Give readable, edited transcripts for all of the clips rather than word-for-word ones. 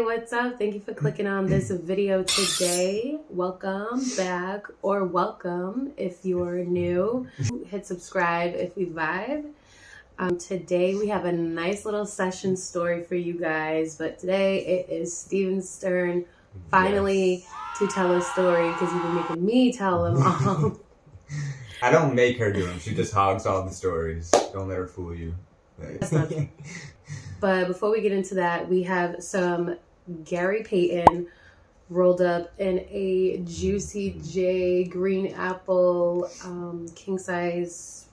what's up? Thank you for clicking on this video today. Welcome back, or welcome if you're new. Hit subscribe if you vibe. Today we have a nice little session story for you guys, but today it is Steven's turn finally to tell a story because you've been making me tell them all. I don't make her do them. She just hogs all the stories. Don't let her fool you. That's not true. But before we get into that, we have some Gary Payton rolled up in a Juicy J green apple king size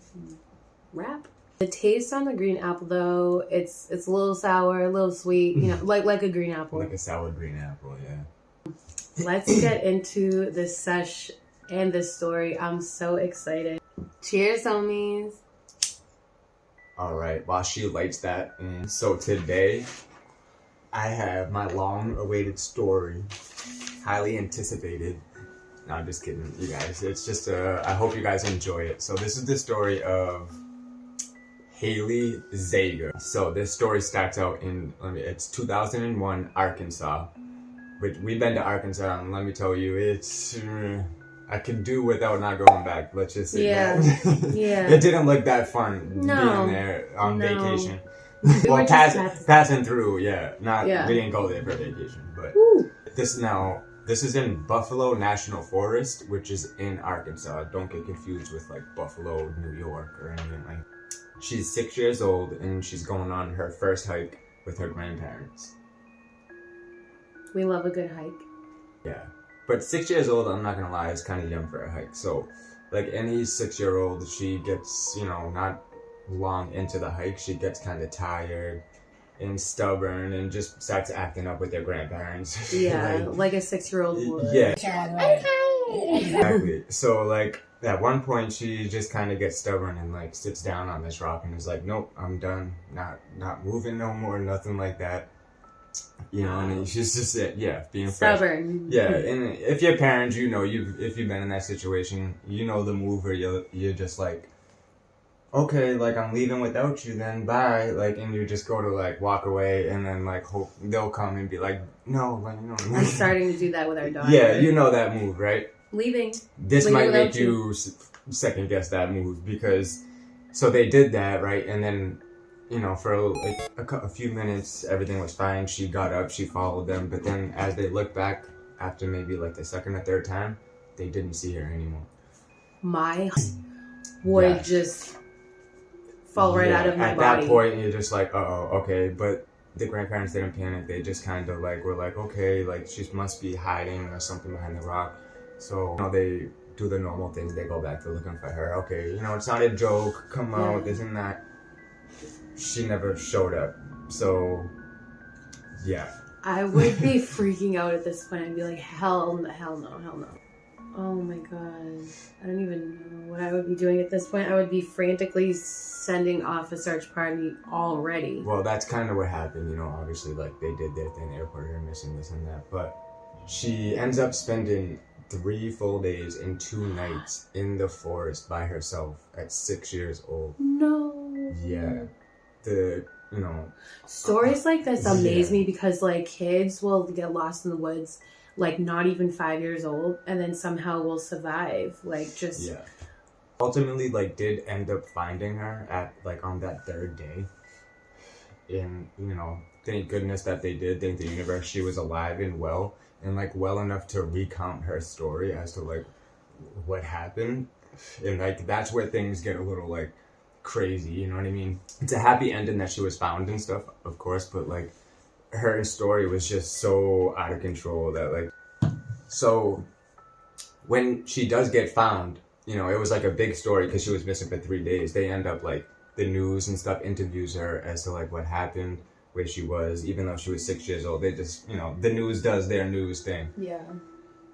wrap. The taste on the green apple though, it's a little sour, a little sweet, you know, like a green apple. Like a sour green apple, yeah. Let's get into this sesh and this story. I'm so excited. Cheers, homies. All right, while she lights that in. So today, I have my long-awaited story, highly anticipated. No, I'm just kidding, you guys. It's just, I hope you guys enjoy it. So this is the story of HALEY ZEGA. So this story starts out in, it's 2001, Arkansas. Which we've been to Arkansas, and let me tell you, it's... I could do without not going back. Let's just say that. Yeah. It didn't look that fun being there on vacation. Well, passing through, yeah. We didn't go there for vacation, but this is in Buffalo National Forest, which is in Arkansas. Don't get confused with like Buffalo, New York, or anything like that. She's 6 years old, and she's going on her first hike with her grandparents. We love a good hike. Yeah. But 6 years old, I'm not gonna lie, is kind of young for a hike. So, like any 6-year-old, she gets, you know, not long into the hike, she gets kind of tired and stubborn and just starts acting up with their grandparents. Yeah, like a 6-year-old would. Yeah. Exactly. So, like, at one point, she just kind of gets stubborn and, like, sits down on this rock and is like, nope, I'm done. Not moving no more, nothing like that. You know, and she's just being stubborn. Fresh. Yeah, and if you're parents, you know, if you've been in that situation, you know the move where you're just like, okay, like I'm leaving without you, then bye, like, and you just go to like walk away, and then like hope they'll come and be like, no, like no. I'm starting to do that with our daughter. Yeah, you know that move, right? Leaving. This might make you second guess that move because, so they did that, right, and then. You know, for like a few minutes, everything was fine. She got up, she followed them, but then as they looked back after maybe like the second or third time, they didn't see her anymore. My would just fall right out of my body. At that point, you're just like, uh-oh, okay. But the grandparents didn't panic. They just kind of like were like, okay, like she must be hiding or something behind the rock. So, you know, they do the normal things. They go back to looking for her. Okay, you know, it's not a joke. Come out, this and that. She never showed up, so yeah. I would be freaking out at this point. I'd be like, hell no. Oh my god. I don't even know what I would be doing at this point. I would be frantically sending off a search party already. Well, that's kind of what happened, you know, obviously, like, they did their thing, they reported her missing, this and that, but she ends up spending 3 full days and 2 nights in the forest by herself at 6 years old. No. Yeah. Stories like this amaze me because like kids will get lost in the woods like not even 5 years old and then somehow will survive, like just ultimately like did end up finding her at like on that 3rd day, and you know, thank goodness that they did. Thank the universe she was alive and well, and like well enough to recount her story as to like what happened, and like that's where things get a little like crazy, you know what I mean? It's a happy ending that she was found and stuff, of course, but like her story was just so out of control that like, so when she does get found, you know, it was like a big story because she was missing for 3 days. They end up like the news and stuff interviews her as to like what happened, where she was, even though she was 6 years old. They just, you know, the news does their news thing. Yeah.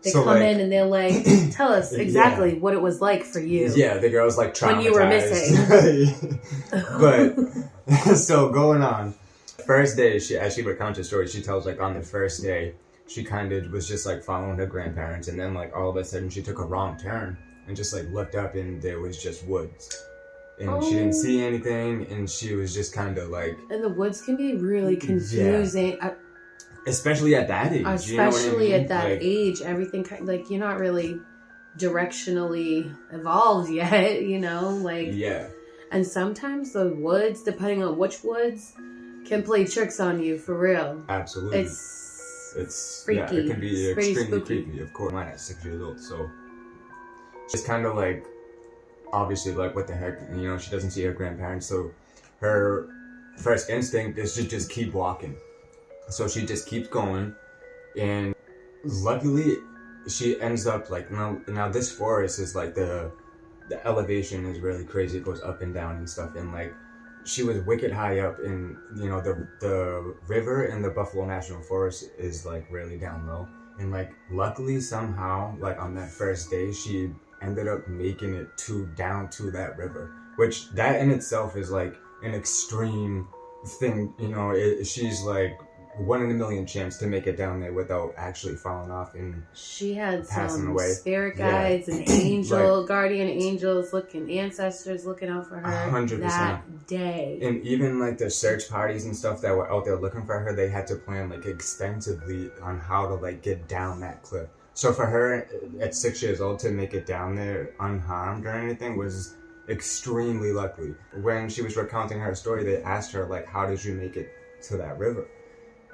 They come in and they're like, tell us exactly what it was like for you. Yeah, the girl's like traumatized. When you were missing. But, so going on, first day, as she recounts her story, she tells like on the first day, she kind of was just like following her grandparents, and then like all of a sudden she took a wrong turn and just like looked up and there was just woods. And she didn't see anything, and she was just kind of like... And the woods can be really confusing. Especially at that age. Especially you know what I mean? at that age, everything, like, you're not really directionally evolved yet, you know? Like, yeah. And sometimes the woods, depending on which woods, can play tricks on you, for real. Absolutely. It's freaky. Yeah, it can be it's extremely creepy, of course. Mine at 6 years old, so it's kind of like, obviously, like, what the heck, you know, she doesn't see her grandparents, so her first instinct is to just keep walking. So she just keeps going, and luckily, she ends up, like, now this forest is, like, the elevation is really crazy. It goes up and down and stuff, and, like, she was wicked high up, and, you know, the river in the Buffalo National Forest is, like, really down low, and, like, luckily, somehow, like, on that first day, she ended up making it down to that river, which that in itself is, like, an extreme thing, you know. She's, like, 1 in a million chance to make it down there without actually falling off and she had passing some away. Spirit guides and guardian angels ancestors looking out for her 100%. that day. And even, like, the search parties and stuff that were out there looking for her, they had to plan, like, extensively on how to, like, get down that cliff. So for her at 6 years old to make it down there unharmed or anything was extremely lucky. When she was recounting her story, they asked her, like, how did you make it to that river?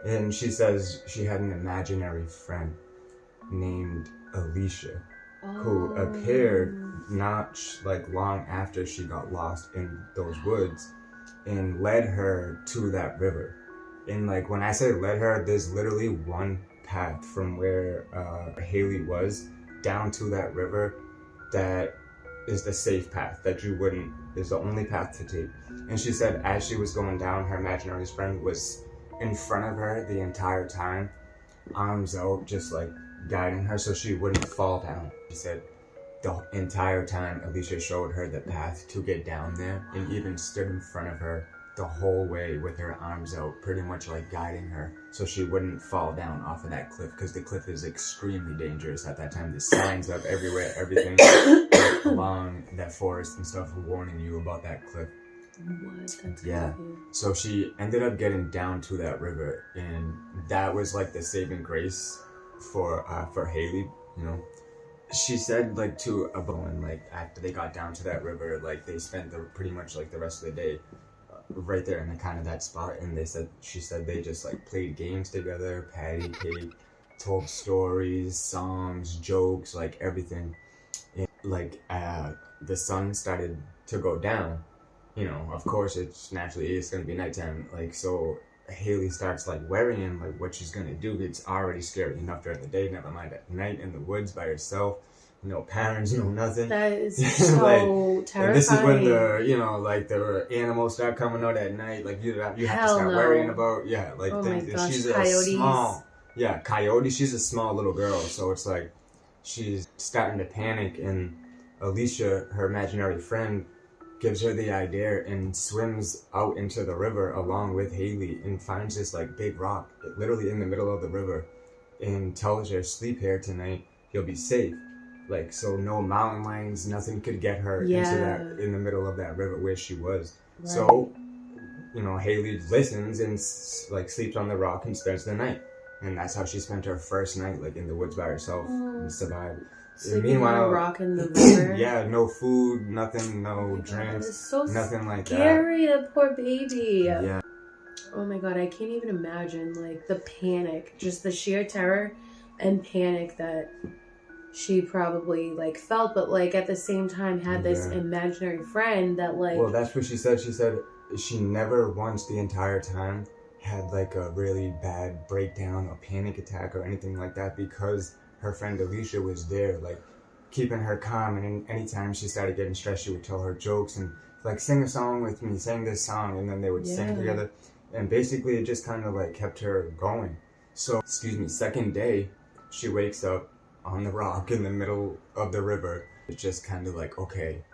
And she says she had an imaginary friend named Alicia, who appeared not like long after she got lost in those woods and led her to that river. And, like, when I say led her, there's literally one path from where Haley was down to that river that is the safe path that is the only path to take. And she said as she was going down, her imaginary friend was in front of her the entire time, arms out, just, like, guiding her so she wouldn't fall down. She said the entire time Alicia showed her the path to get down there, and even stood in front of her the whole way with her arms out, pretty much, like, guiding her so she wouldn't fall down off of that cliff, because the cliff is extremely dangerous at that time. There's signs up everywhere, everything along that forest and stuff warning you about that cliff. What? That's yeah. crazy. So she ended up getting down to that river, and that was, like, the saving grace for Haley, you know. She said, like, to a Bowen, like, after they got down to that river, like, they spent pretty much, like, the rest of the day right there in the kind of that spot, and she said they just, like, played games together, patty cake, told stories, songs, jokes, like, everything. And, like, the sun started to go down. You know, of course, it's going to be nighttime. Like, so Haley starts, like, worrying, like, what she's going to do. It's already scary enough during the day, never mind at night in the woods by herself. No parents, no nothing. That is so terrifying. This is when the animals start coming out at night. Like, you have to start worrying about, like, oh things. My gosh, she's coyotes. Coyote. She's a small little girl, so it's like she's starting to panic, and Alicia, her imaginary friend, gives her the idea and swims out into the river along with Haley and finds this, like, big rock literally in the middle of the river and tells her, sleep here tonight, you'll be safe. Like, so no mountain lions, nothing could get her in the middle of that river where she was. Right. So, you know, Haley listens and, like, sleeps on the rock and spends the night. And that's how she spent her first night, like, in the woods by herself and survived. Sleeping on a rock in the river. Yeah, no food, nothing, no drinks, so nothing like that. Scary, that poor baby. Yeah. Oh my god, I can't even imagine, like, the panic, just the sheer terror and panic that she probably, like, felt, but, like, at the same time had this imaginary friend that, like... Well, that's what she said. She said she never once the entire time had, like, a really bad breakdown or panic attack or anything like that, because her friend Alicia was there, like, keeping her calm, and anytime she started getting stressed, she would tell her jokes and, like, sing a song with me, sing this song, and then they would sing together, and basically it just kind of, like, kept her going. So, second day, she wakes up on the rock in the middle of the river. It's just kind of like, okay.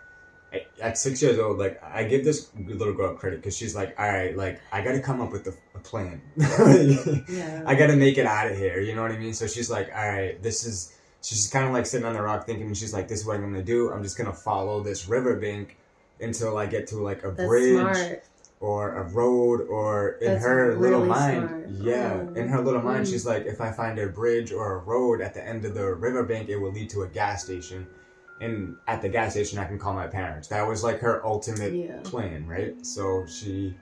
At 6 years old, like, I give this little girl credit because she's like, all right, like, I got to come up with a plan. I got to make it out of here. You know what I mean? So she's like, all right, she's kind of like sitting on the rock thinking, she's like, this is what I'm going to do. I'm just going to follow this riverbank until I get to, like, a bridge or a road, or in That's her really little mind, smart. in her little mind, she's like, if I find a bridge or a road at the end of the riverbank, it will lead to a gas station. And at the gas station, I can call my parents. That was like her ultimate plan, right? So she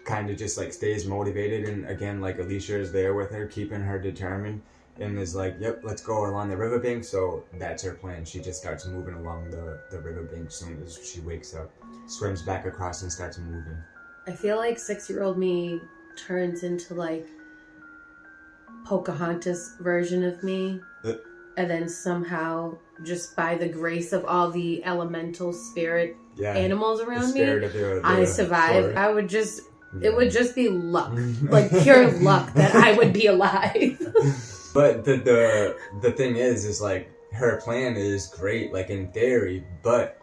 kind of just like stays motivated, and again, like Alicia is there with her, keeping her determined, and is like, yep, let's go along the riverbank. So that's her plan. She just starts moving along the riverbank as soon as she wakes up, swims back across and starts moving. I feel like 6-year-old me turns into like Pocahontas version of me, and then somehow, just by the grace of all the elemental spirit animals around me, I survive. Forest. I would just, it would just be luck, like pure luck that I would be alive. But the thing is like, her plan is great, like in theory, but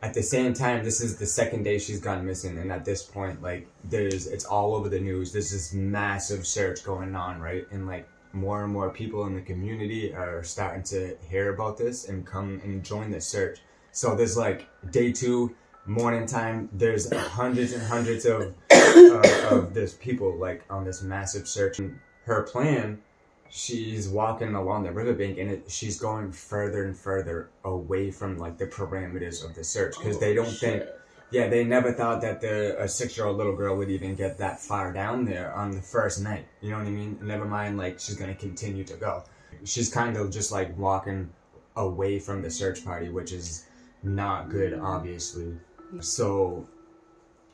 at the same time, this is the second day she's gone missing, and at this point, like, it's all over the news. There's this massive search going on, right? And like, more and more people in the community are starting to hear about this and come and join the search. So there's like day 2, morning time, there's hundreds and hundreds of this people like on this massive search. And her plan, she's walking along the riverbank, and she's going further and further away from like the parameters of the search, because they don't think, they never thought that a 6-year-old little girl would even get that far down there on the first night. You know what I mean? Never mind, like, she's gonna continue to go. She's kind of just like walking away from the search party, which is not good, obviously. So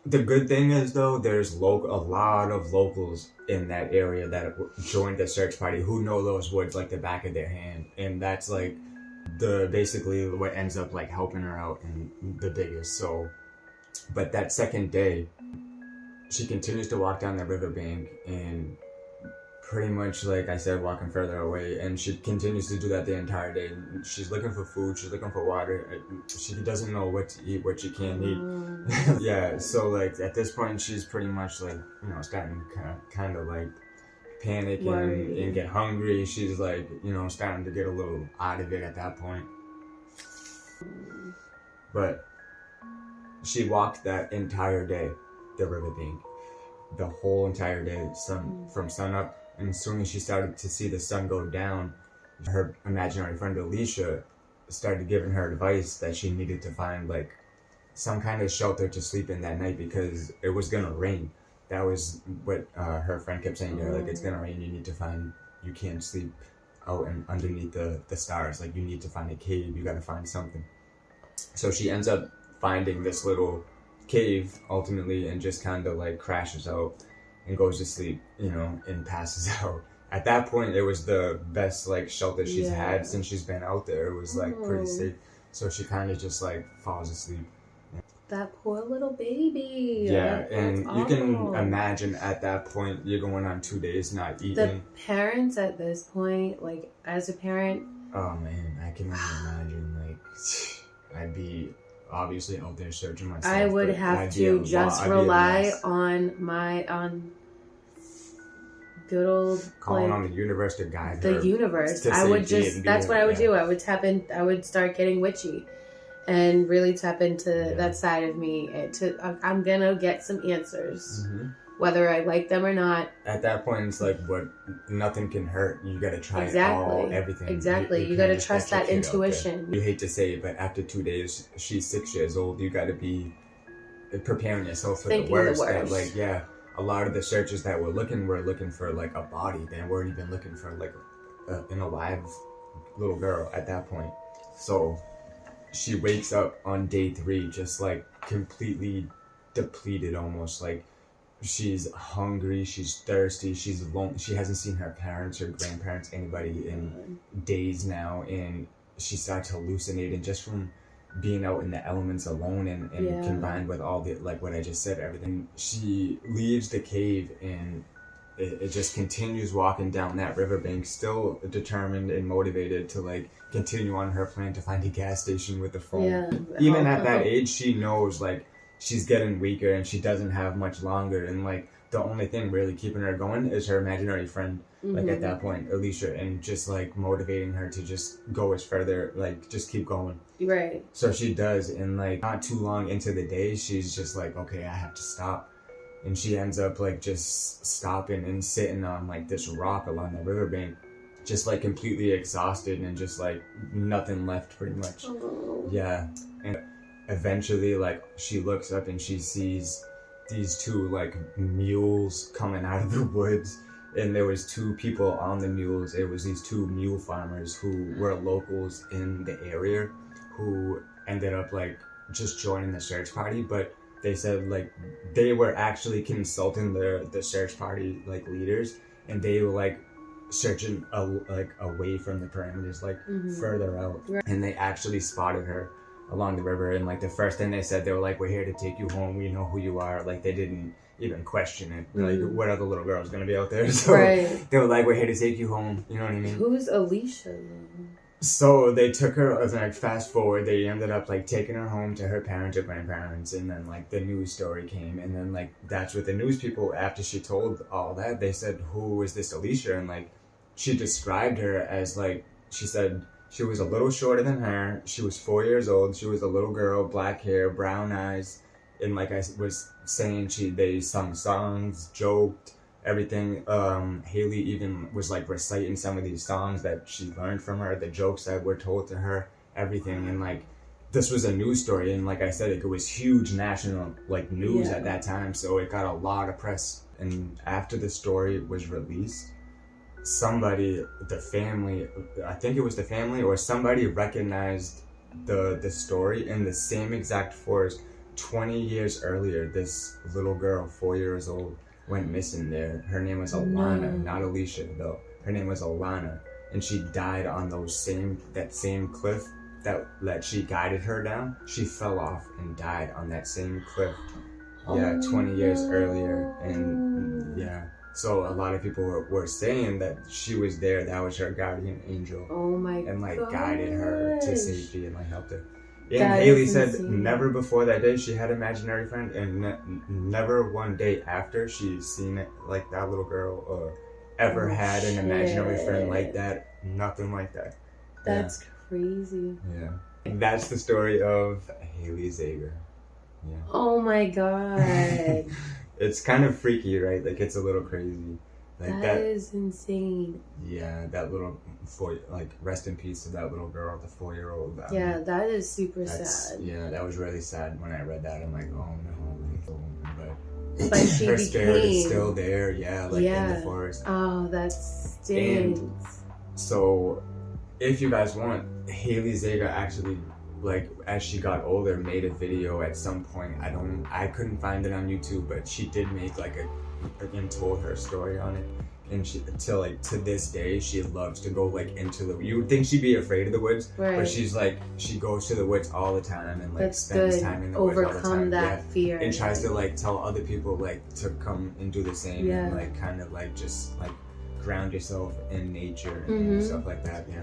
the good thing is, though, there's a lot of locals in that area that joined the search party who know those woods like the back of their hand, and that's like basically what ends up like helping her out and the biggest. So, but that second day, she continues to walk down the riverbank, and pretty much, like I said, walking further away, and she continues to do that the entire day. She's looking for food, she's looking for water, she doesn't know what to eat, what she can't eat. Yeah, so like at this point, she's pretty much like, you know, starting to kind of like panic and get hungry. She's like, you know, starting to get a little out of it at that point. But she walked that entire day, the riverbank, the whole entire day, from sun up. And as soon as she started to see the sun go down, her imaginary friend Alicia started giving her advice that she needed to find like some kind of shelter to sleep in that night, because it was gonna rain. That was what her friend kept saying to her, like, it's gonna rain, you can't sleep out and underneath the stars, like, you need to find a cave, you gotta find something. So she ends up finding this little cave ultimately, and just kind of like crashes out and goes to sleep, you know, and passes out. At that point, it was the best like shelter she's had since she's been out there. It was like pretty safe. So she kind of just like falls asleep. That poor little baby. Yeah, and you can imagine at that point, you're going on 2 days not eating. The parents at this point, like, as a parent. Oh man, I can only imagine. Like, I'd be obviously out there searching myself. I would have to just rely on good old calling on the universe to guide the universe. I would just, that's what I would do. I would I would start getting witchy and really tap into that side of me. I'm gonna get some answers, whether I like them or not. At that point, it's like, nothing can hurt. You gotta try everything. Exactly. You gotta trust that intuition. You hate to say it, but after 2 days, she's 6 years old. You gotta be preparing yourself for the worst. That, like, a lot of the searches that were looking for like a body. They weren't even looking for like an alive little girl at that point. So she wakes up on day 3 just like completely depleted, almost like she's hungry, she's thirsty, she's alone. She hasn't seen her parents or grandparents, anybody, in days now, and she starts hallucinating just from being out in the elements alone, and combined with all the, like what I just said, everything. She leaves the cave, and it just continues walking down that riverbank, still determined and motivated to like continue on her plan to find a gas station with the phone. Even at that age, she knows like she's getting weaker and she doesn't have much longer, and like the only thing really keeping her going is her imaginary friend, like at that point, Alicia, and just like motivating her to just go as further, like just keep going. Right. So she does, and like not too long into the day, she's just like, okay, I have to stop. and she ends up like just stopping and sitting on like this rock along the riverbank, just like completely exhausted and just like nothing left pretty much. Oh. Yeah. And eventually like she looks up and she sees these two like mules coming out of the woods, and there was two people on the mules. It was these two mule farmers who were locals in the area who ended up like just joining the search party, but they said like they were actually consulting the search party like leaders, and they were like searching like away from the perimeters, like further out, and they actually spotted her along the river. And like the first thing they said, they were like, "We're here to take you home. We know who you are." Like they didn't even question it. Like what other little girl's gonna be out there? So they were like, "We're here to take you home." You know what I mean? Who's Alicia? So they took her, like fast forward, they ended up like taking her home to her parents or grandparents, and then like the news story came, and then like that's what the news people, after she told all that, they said, "Who is this Alicia?" And like she described her as like, she said she was a little shorter than her, she was 4 years old, she was a little girl, black hair, brown eyes, and like I was saying, they sung songs, joked, everything. Haley even was like reciting some of these songs that she learned from her, the jokes that were told to her, everything. And like this was a news story, and like I said, it was huge national like news at that time, so it got a lot of press. And after the story was released, somebody, the family, I think it was the family or somebody, recognized the story in the same exact forest. 20 years earlier, this little girl, 4 years old, went missing there. Her name was Alana, not Alicia though. Her name was Alana, and she died on that same cliff that she guided her down. She fell off and died on that same cliff. 20 years earlier. And so a lot of people were saying that she was there. That was her guardian angel. Oh my god! And like guided her to safety and like helped her. Yeah, and Haley said never before that day she had an imaginary friend, and never one day after she's seen it, like that little girl ever had an imaginary friend like that. Nothing like that. That's crazy. Yeah. And that's the story of Haley Zega. Yeah. Oh my god. It's kind of freaky, right? Like it's a little crazy. Like that is insane. Yeah, that little rest in peace to that little girl, the 4-year-old. Yeah, that is super sad. Yeah, that was really sad when I read that. I'm like, oh no. But her spirit is still there, in the forest. Oh, that stinks. And so, if you guys want, Haley Zega actually, like, as she got older, made a video at some point. I couldn't find it on YouTube, but she did make like and told her story on it. And she, to this day, she loves to go like into the. You would think she'd be afraid of the woods, but she's like, she goes to the woods all the time and like spends time in the woods all the time. Overcome that fear and tries to like tell other people like to come and do the same and like kind of like just like ground yourself in nature and stuff like that. Yeah.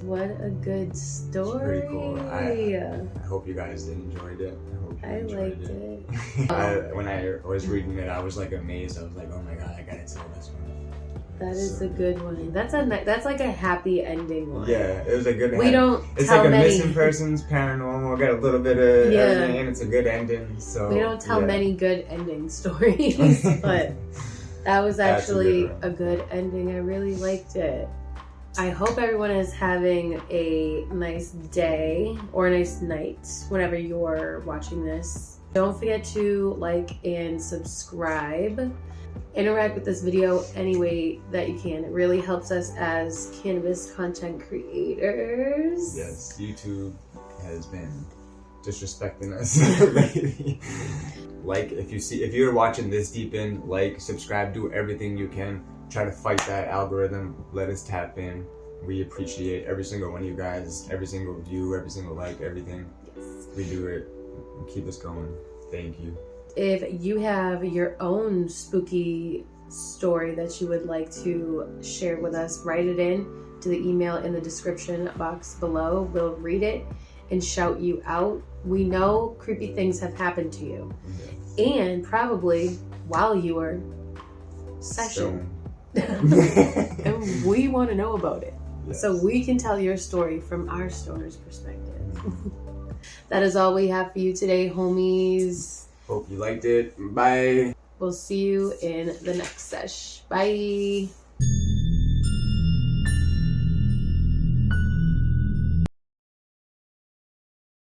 What a good story. It's pretty cool. I hope you guys enjoyed it. I liked it. When I was reading it, I was like amazed. I was like, oh my god, I gotta tell this one. That is a good one. That's like a happy ending one. Yeah, it was a good. It's like a missing persons, paranormal. Got a little bit of everything, and it's a good ending. So we don't tell many good ending stories, but that was actually a good ending. I really liked it. I hope everyone is having a nice day or a nice night whenever you're watching this. Don't forget to like and subscribe. Interact with this video any way that you can. It really helps us as cannabis content creators. Yes, YouTube has been disrespecting us lately. Like, if you're watching this deep in, like, subscribe, do everything you can. Try to fight that algorithm. Let us tap in. We appreciate every single one of you guys, every single view, every single like, everything. Yes. We do it. Keep us going. Thank you. If you have your own spooky story that you would like to share with us, write it in to the email in the description box below. We'll read it and shout you out. We know creepy things have happened to you, and probably while you were session. And we want to know about it. So we can tell your story from our stoner's perspective. That is all we have for you today, homies. Hope you liked it. Bye. We'll see you in the next sesh. Bye.